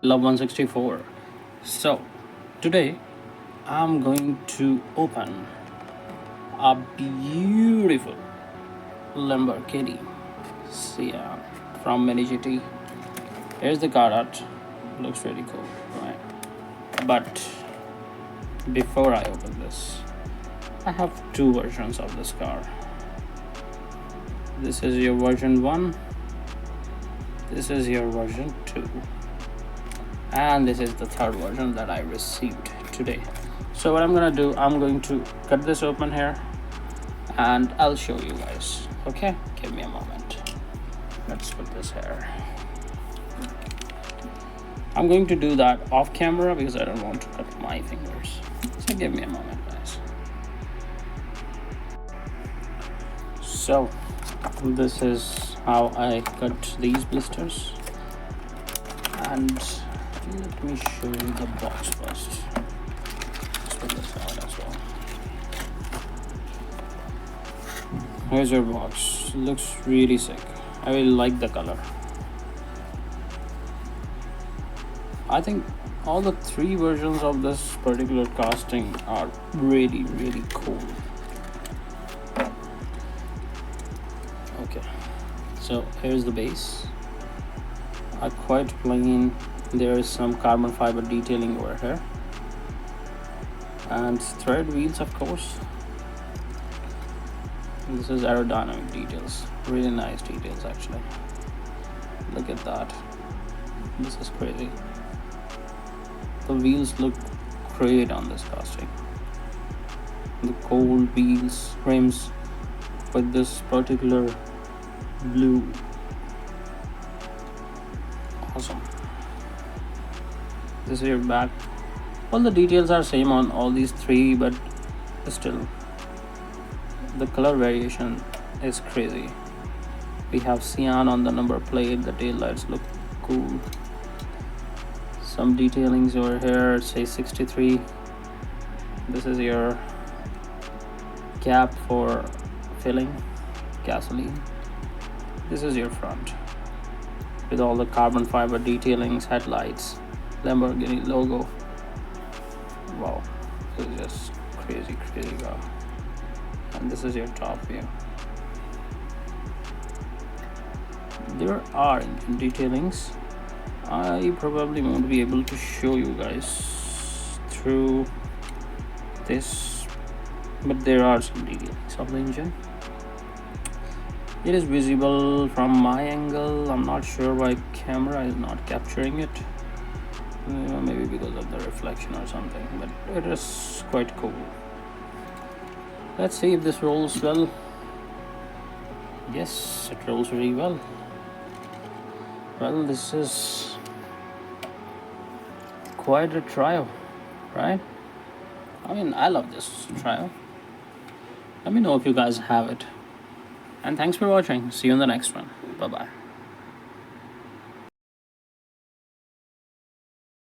Love 164. So today I'm going to open a beautiful Lamborghini Sián from Mini GT. Here's the car art. Looks really cool, right? But before I open this, I have two versions of this car. This is your version 1, this is your version 2, and this is the third version that I received today. So what I'm gonna do, I'm going to cut this open here and I'll show you guys. Okay, give me a moment. Let's put this here. I'm going to do that off camera because I don't want to cut my fingers. So give me a moment, guys. So this is how I cut these blisters, and let me show you the box first. Let's put this out as well. Here's your box. Looks really sick. I really like the color. I think all the three versions of this particular casting are really cool. Okay, so here's the base. Quite plain. There is some carbon fiber detailing over here and thread wheels, of course. This is aerodynamic details, really nice details actually. Look at that, this is crazy. The wheels look great on this casting. The cold wheels, rims with this particular blue. Awesome. This is your back. All the details are same on all these three, but still the color variation is crazy. We have Sian on the number plate. The tail lights look cool. Some detailings over here, say 63. This is your cap for filling gasoline. This is your front with all the carbon fiber detailings, headlights, Lamborghini logo. Wow, this is just crazy car. And this is your top view. There are engine detailings. I probably won't be able to show you guys through this, but there are some detailings of the engine. It is visible from my angle. I'm not sure why camera is not capturing it. Maybe because of the reflection or something, but it is quite cool. Let's see if this rolls well. Yes, it rolls really well. Well, this is quite a trial, right? I mean, I love this trial. Let me know if you guys have it. And thanks for watching. See you in the next one. Bye bye.